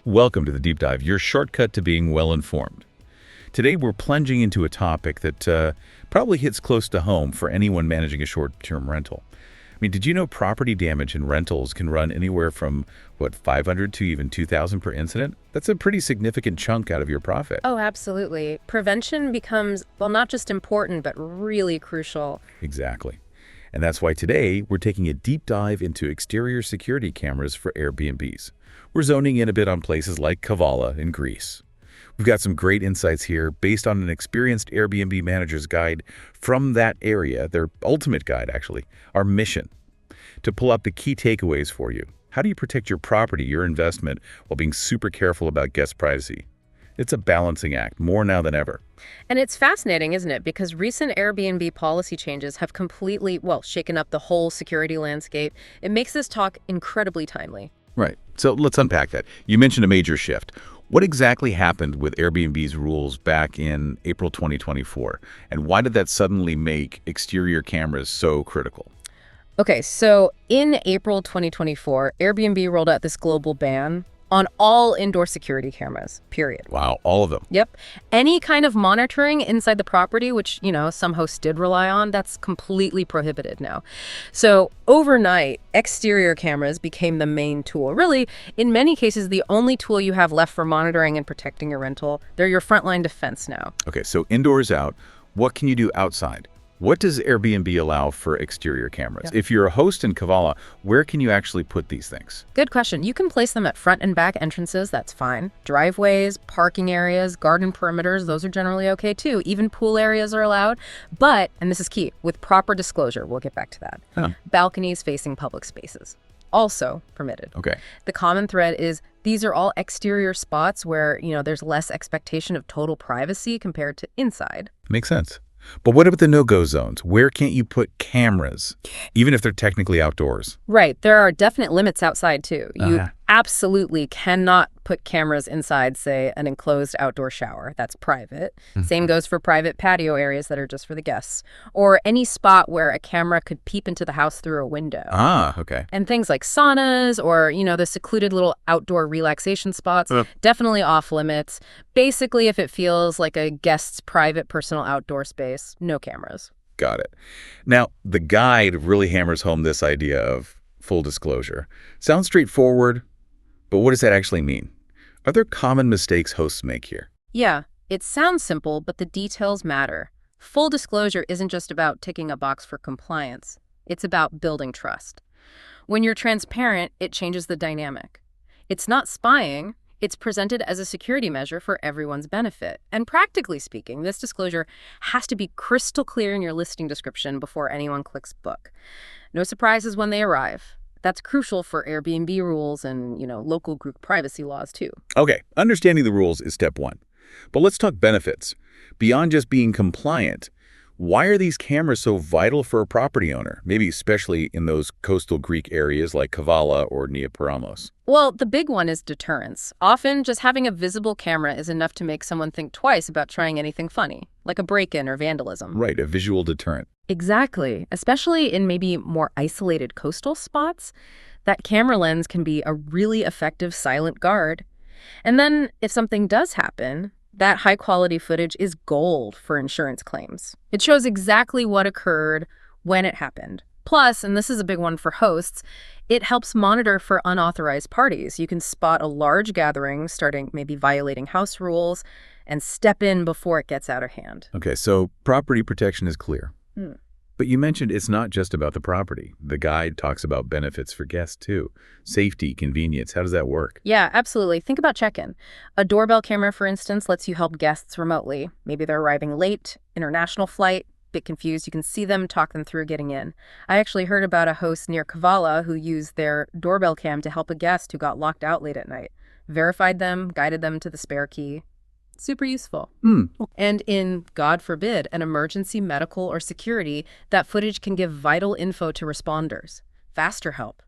Welcome to the Deep Dive, your shortcut to being well-informed. Today we're plunging into a topic that probably hits close to home for anyone managing a short-term rental. I mean, did you know property damage in rentals can run anywhere from, 500 to even 2,000 per incident? That's a pretty significant chunk out of your profit. Oh, absolutely. Prevention becomes, well, not just important, but really crucial. Exactly. And that's why today we're taking a deep dive into exterior security cameras for Airbnbs. We're zoning in a bit on places like Kavala in Greece. We've got some great insights here based on an experienced Airbnb manager's guide from that area, their ultimate guide actually, our mission, to pull up the key takeaways for you. How do you protect your property, your investment, while being super careful about guest privacy? It's a balancing act, more now than ever. And it's fascinating, isn't it? Because recent Airbnb policy changes have completely, shaken up the whole security landscape. It makes this talk incredibly timely. Right. So let's unpack that. You mentioned a major shift. What exactly happened with Airbnb's rules back in April 2024? And why did that suddenly make exterior cameras so critical? Okay, so in April 2024, Airbnb rolled out this global ban on all indoor security cameras, period. Wow, all of them. Yep. Any kind of monitoring inside the property, which, some hosts did rely on, that's completely prohibited now. So overnight, exterior cameras became the main tool. Really, in many cases, the only tool you have left for monitoring and protecting your rental. They're your frontline defense now. Okay, so indoors out. What can you do outside? What does Airbnb allow for exterior cameras? Yeah. If you're a host in Kavala, where can you actually put these things? Good question. You can place them at front and back entrances. That's fine. Driveways, parking areas, garden perimeters, those are generally okay too. Even pool areas are allowed. But, and this is key, with proper disclosure, we'll get back to that. Huh. Balconies facing public spaces, also permitted. Okay. The common thread is these are all exterior spots where, there's less expectation of total privacy compared to inside. Makes sense. But what about the no-go zones? Where can't you put cameras, even if they're technically outdoors? Right. There are definite limits outside, too. You absolutely cannot put cameras inside, say, an enclosed outdoor shower. That's private. Same goes for private patio areas that are just for the guests. Or any spot where a camera could peep into the house through a window. Okay. And things like saunas or, the secluded little outdoor relaxation spots, definitely off limits. Basically, if it feels like a guest's private personal outdoor space, no cameras. Got it. Now, the guide really hammers home this idea of full disclosure. Sounds straightforward, but what does that actually mean? Are there common mistakes hosts make here? Yeah, it sounds simple, but the details matter. Full disclosure isn't just about ticking a box for compliance. It's about building trust. When you're transparent, it changes the dynamic. It's not spying. It's presented as a security measure for everyone's benefit. And practically speaking, this disclosure has to be crystal clear in your listing description before anyone clicks book. No surprises when they arrive. That's crucial for Airbnb rules and, local group privacy laws, too. Okay, understanding the rules is step one. But let's talk benefits. Beyond just being compliant, why are these cameras so vital for a property owner, maybe especially in those coastal Greek areas like Kavala or Neaparamos? Well, the big one is deterrence. Often, just having a visible camera is enough to make someone think twice about trying anything funny, like a break-in or vandalism. Right, a visual deterrent. Exactly. Especially in maybe more isolated coastal spots, that camera lens can be a really effective silent guard. And then, if something does happen, that high-quality footage is gold for insurance claims. It shows exactly what occurred, when it happened. Plus, and this is a big one for hosts, it helps monitor for unauthorized parties. You can spot a large gathering starting maybe violating house rules and step in before it gets out of hand. Okay, so property protection is clear. But you mentioned it's not just about the property. The guide talks about benefits for guests, too. Safety, convenience. How does that work? Yeah, absolutely. Think about check-in. A doorbell camera, for instance, lets you help guests remotely. Maybe they're arriving late, international flight, bit confused. You can see them, talk them through getting in. I actually heard about a host near Kavala who used their doorbell cam to help a guest who got locked out late at night. Verified them, guided them to the spare key. Super useful. And in, God forbid, an emergency, medical, or security, that footage can give vital info to responders. Faster help.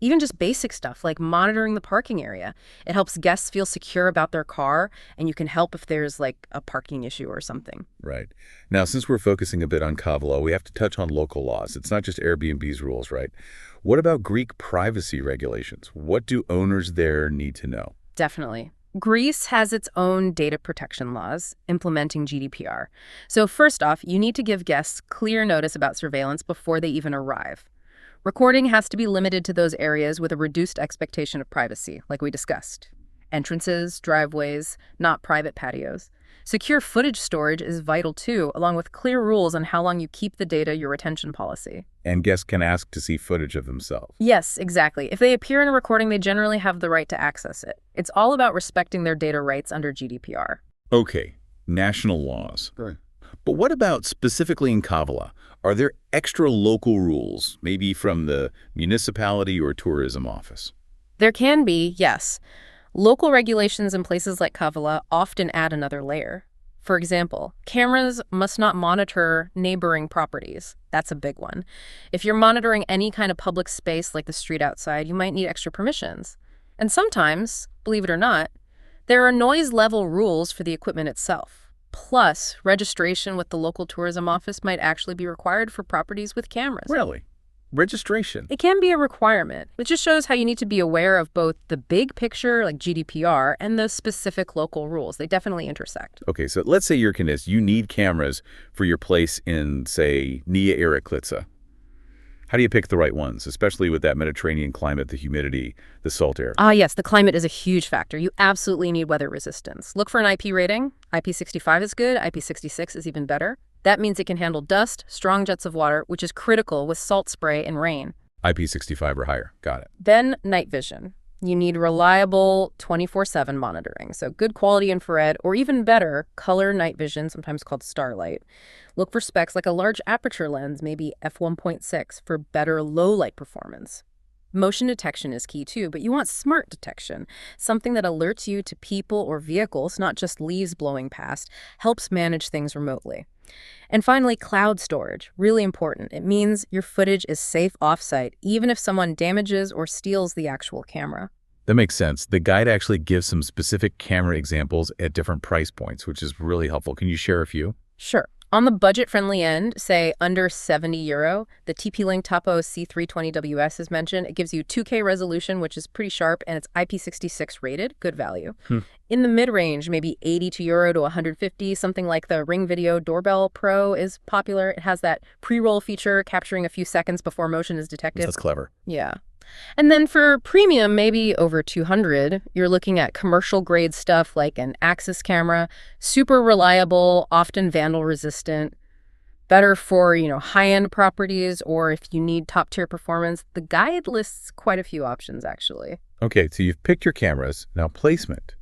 Even just basic stuff like monitoring the parking area. It helps guests feel secure about their car, and you can help if there's like a parking issue or something. Right. Now, since we're focusing a bit on Kavala, we have to touch on local laws. It's not just Airbnb's rules, right? What about Greek privacy regulations? What do owners there need to know? Definitely. Greece has its own data protection laws implementing GDPR. So first off, you need to give guests clear notice about surveillance before they even arrive. Recording has to be limited to those areas with a reduced expectation of privacy, like we discussed. Entrances, driveways, not private patios. Secure footage storage is vital too, along with clear rules on how long you keep the data, your retention policy. And guests can ask to see footage of themselves. Yes, exactly. If they appear in a recording, they generally have the right to access it. It's all about respecting their data rights under GDPR. Okay, national laws. Right. But what about specifically in Kavala? Are there extra local rules, maybe from the municipality or tourism office? There can be, yes. Local regulations in places like Kavala often add another layer. For example, cameras must not monitor neighboring properties. That's a big one. If you're monitoring any kind of public space like the street outside, you might need extra permissions. And sometimes, believe it or not, there are noise level rules for the equipment itself. Plus, registration with the local tourism office might actually be required for properties with cameras. Really? Registration? It can be a requirement. It just shows how you need to be aware of both the big picture, like GDPR, and the specific local rules. They definitely intersect. Okay, so let's say you're convinced you need cameras for your place in, say, Nia Iraklica. How do you pick the right ones, especially with that Mediterranean climate, the humidity, the salt air? Yes, the climate is a huge factor. You absolutely need weather resistance. Look for an IP rating. IP65 is good. IP66 is even better. That means it can handle dust, strong jets of water, which is critical with salt spray and rain. IP65 or higher. Got it. Then night vision. You need reliable 24/7 monitoring, so good quality infrared, or even better, color night vision, sometimes called starlight. Look for specs like a large aperture lens, maybe f1.6, for better low light performance. Motion detection is key too, but you want smart detection, something that alerts you to people or vehicles, not just leaves blowing past, helps manage things remotely. And finally, cloud storage, really important. It means your footage is safe off-site, even if someone damages or steals the actual camera. That makes sense. The guide actually gives some specific camera examples at different price points, which is really helpful. Can you share a few? Sure. On the budget-friendly end, say under €70, the TP-Link Topo C320WS is mentioned. It gives you 2K resolution, which is pretty sharp, and it's IP66 rated, good value. In the mid-range, maybe €82 to $150, something like the Ring Video Doorbell Pro is popular. It has that pre-roll feature capturing a few seconds before motion is detected. That's clever. Yeah. And then for premium, maybe over 200, you're looking at commercial grade stuff like an Axis camera, super reliable, often vandal resistant, better for, high-end properties, or if you need top-tier performance. The guide lists quite a few options, actually. Okay, so you've picked your cameras. Now placement.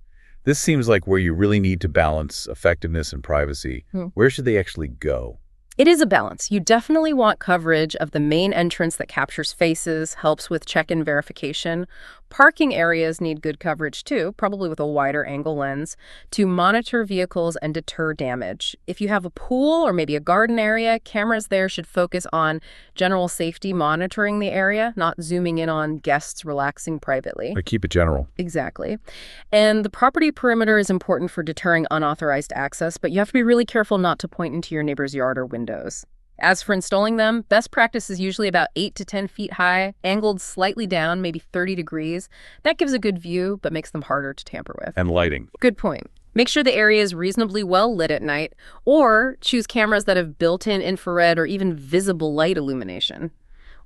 This seems like where you really need to balance effectiveness and privacy. Where should they actually go? It is a balance. You definitely want coverage of the main entrance that captures faces, helps with check-in verification. Parking areas need good coverage too, probably with a wider angle lens, to monitor vehicles and deter damage. If you have a pool or maybe a garden area, cameras there should focus on general safety, monitoring the area, not zooming in on guests relaxing privately. But keep it general. Exactly. And the property perimeter is important for deterring unauthorized access, but you have to be really careful not to point into your neighbor's yard or windows. As for installing them, best practice is usually about 8 to 10 feet high, angled slightly down, maybe 30 degrees. That gives a good view, but makes them harder to tamper with. And lighting. Good point. Make sure the area is reasonably well lit at night, or choose cameras that have built-in infrared or even visible light illumination.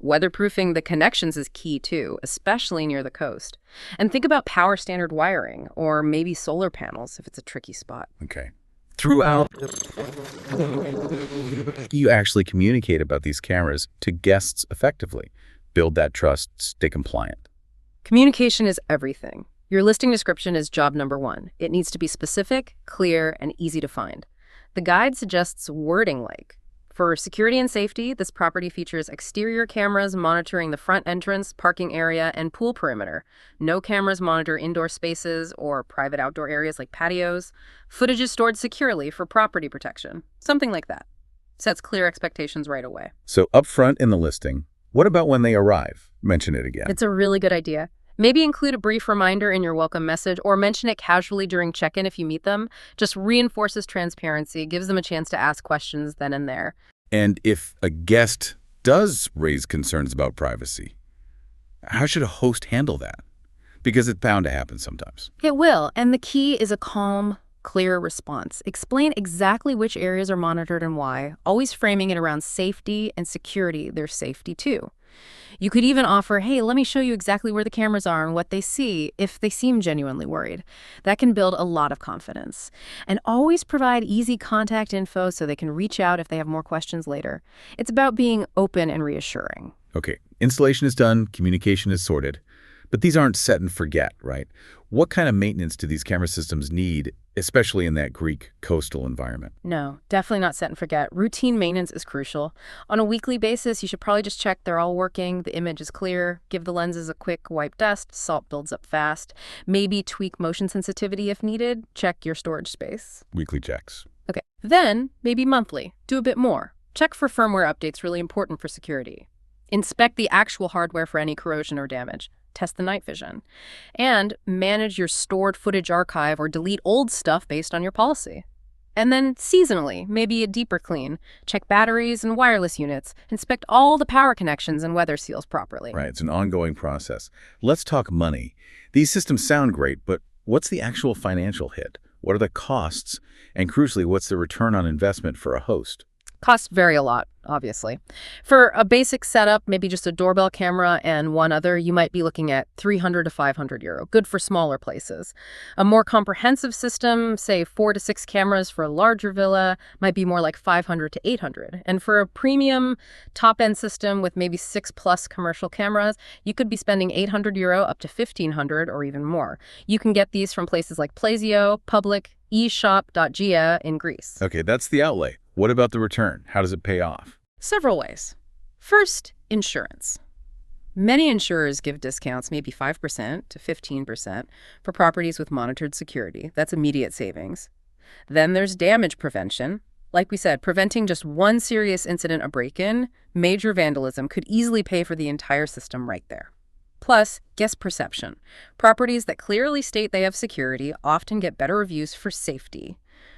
Weatherproofing the connections is key too, especially near the coast. And think about power standard wiring, or maybe solar panels if it's a tricky spot. Okay. Throughout, you actually communicate about these cameras to guests effectively. Build that trust, stay compliant. Communication is everything. Your listing description is job number one. It needs to be specific, clear, and easy to find. The guide suggests wording like, for security and safety, this property features exterior cameras monitoring the front entrance, parking area, and pool perimeter. No cameras monitor indoor spaces or private outdoor areas like patios. Footage is stored securely for property protection. Something like that. Sets clear expectations right away. So up front in the listing, what about when they arrive? Mention it again. It's a really good idea. Maybe include a brief reminder in your welcome message or mention it casually during check-in if you meet them. Just reinforces transparency, gives them a chance to ask questions then and there. And if a guest does raise concerns about privacy, how should a host handle that? Because it's bound to happen sometimes. It will, and the key is a calm, clear response. Explain exactly which areas are monitored and why, always framing it around safety and security. There's safety too. You could even offer, hey, let me show you exactly where the cameras are and what they see if they seem genuinely worried. That can build a lot of confidence. And always provide easy contact info so they can reach out if they have more questions later. It's about being open and reassuring. Okay, installation is done, communication is sorted. But these aren't set and forget, right? What kind of maintenance do these camera systems need, especially in that Greek coastal environment? No, definitely not set and forget. Routine maintenance is crucial. On a weekly basis, you should probably just check they're all working, the image is clear, give the lenses a quick wipe dust, salt builds up fast, maybe tweak motion sensitivity if needed, check your storage space. Weekly checks. Okay, then maybe monthly, do a bit more. Check for firmware updates, really important for security. Inspect the actual hardware for any corrosion or damage. Test the night vision, and manage your stored footage archive or delete old stuff based on your policy. And then seasonally, maybe a deeper clean. Check batteries and wireless units. Inspect all the power connections and weather seals properly. Right, it's an ongoing process. Let's talk money. These systems sound great, but what's the actual financial hit? What are the costs? And crucially, what's the return on investment for a host? Costs vary a lot, obviously. For a basic setup, maybe just a doorbell camera and one other, you might be looking at €300 to €500, good for smaller places. A more comprehensive system, say 4 to 6 cameras for a larger villa, might be more like $500 to $800. And for a premium top-end system with maybe 6+ commercial cameras, you could be spending €800 up to $1,500 or even more. You can get these from places like Plazio, Public, eShop.gr in Greece. Okay, that's the outlay. What about the return? How does it pay off? Several ways. First, insurance. Many insurers give discounts, maybe 5% to 15%, for properties with monitored security. That's immediate savings. Then there's damage prevention. Like we said, preventing just one serious incident, a break-in, major vandalism, could easily pay for the entire system right there. Plus, guest perception. Properties that clearly state they have security often get better reviews for safety.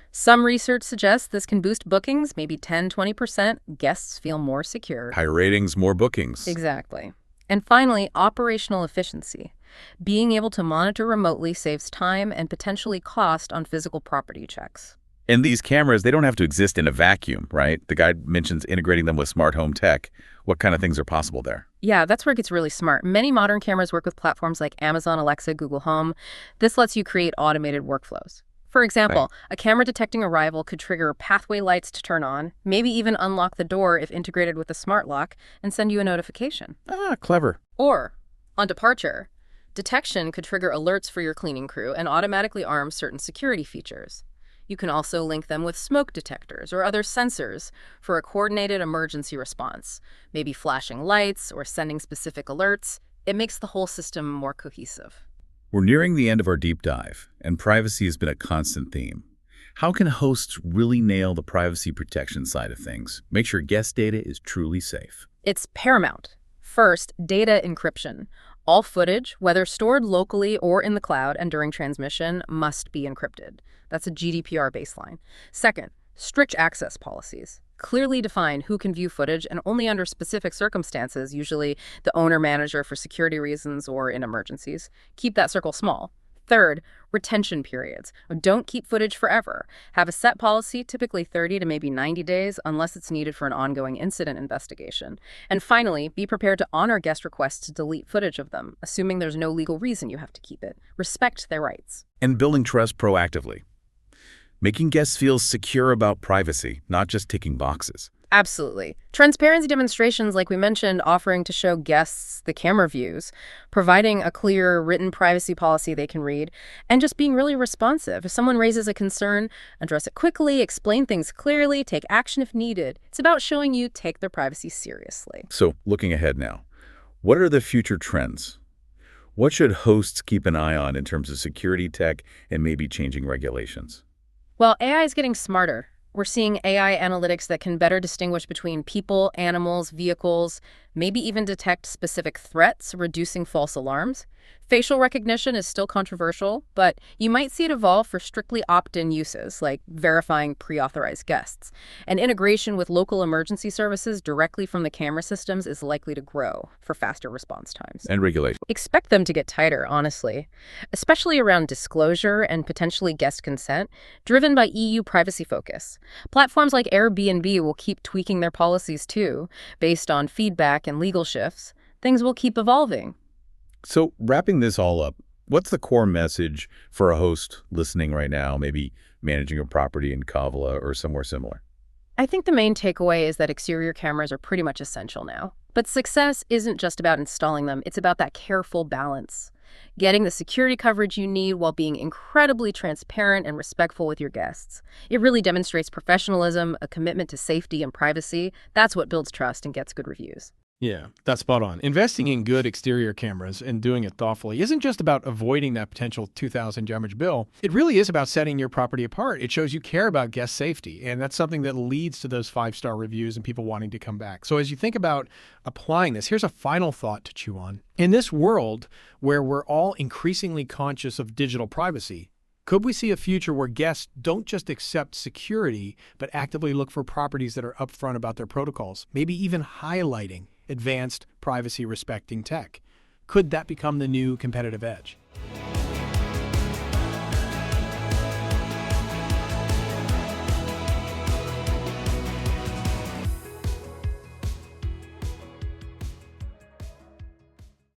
Some research suggests this can boost bookings, maybe 10–20%. Guests feel more secure. Higher ratings, more bookings. Exactly. And finally, operational efficiency. Being able to monitor remotely saves time and potentially cost on physical property checks. And these cameras, they don't have to exist in a vacuum, right? The guide mentions integrating them with smart home tech. What kind of things are possible there? Yeah, that's where it gets really smart. Many modern cameras work with platforms like Amazon, Alexa, Google Home. This lets you create automated workflows. For example, a camera detecting arrival could trigger pathway lights to turn on, maybe even unlock the door if integrated with a smart lock, and send you a notification. Ah, clever. Or, on departure, detection could trigger alerts for your cleaning crew and automatically arm certain security features. You can also link them with smoke detectors or other sensors for a coordinated emergency response, maybe flashing lights or sending specific alerts. It makes the whole system more cohesive. We're nearing the end of our deep dive, and privacy has been a constant theme. How can hosts really nail the privacy protection side of things? Make sure guest data is truly safe. It's paramount. First, data encryption. All footage, whether stored locally or in the cloud and during transmission, must be encrypted. That's a GDPR baseline. Second, strict access policies. Clearly define who can view footage and only under specific circumstances, usually the owner-manager for security reasons or in emergencies. Keep that circle small. Third, retention periods. Don't keep footage forever. Have a set policy, typically 30 to maybe 90 days, unless it's needed for an ongoing incident investigation. And finally, be prepared to honor guest requests to delete footage of them, assuming there's no legal reason you have to keep it. Respect their rights. And building trust proactively. Making guests feel secure about privacy, not just ticking boxes. Absolutely. Transparency demonstrations, like we mentioned, offering to show guests the camera views, providing a clear written privacy policy they can read, and just being really responsive. If someone raises a concern, address it quickly, explain things clearly, take action if needed. It's about showing you take their privacy seriously. So, looking ahead now, what are the future trends? What should hosts keep an eye on in terms of security tech and maybe changing regulations? Well, AI is getting smarter. We're seeing AI analytics that can better distinguish between people, animals, vehicles, maybe even detect specific threats, reducing false alarms. Facial recognition is still controversial, but you might see it evolve for strictly opt-in uses, like verifying pre-authorized guests. And integration with local emergency services directly from the camera systems is likely to grow for faster response times. And regulation. Expect them to get tighter, honestly, especially around disclosure and potentially guest consent, driven by EU privacy focus. Platforms like Airbnb will keep tweaking their policies too, based on feedback and legal shifts. Things will keep evolving. So wrapping this all up, what's the core message for a host listening right now, maybe managing a property in Kavala or somewhere similar? I think the main takeaway is that exterior cameras are pretty much essential now. But success isn't just about installing them, it's about that careful balance. Getting the security coverage you need while being incredibly transparent and respectful with your guests. It really demonstrates professionalism, a commitment to safety and privacy. That's what builds trust and gets good reviews. Yeah, that's spot on. Investing in good exterior cameras and doing it thoughtfully isn't just about avoiding that potential $2,000 damage bill. It really is about setting your property apart. It shows you care about guest safety, and that's something that leads to those 5-star reviews and people wanting to come back. So as you think about applying this, here's a final thought to chew on. In this world where we're all increasingly conscious of digital privacy, could we see a future where guests don't just accept security, but actively look for properties that are upfront about their protocols, maybe even highlighting advanced privacy-respecting tech? Could that become the new competitive edge?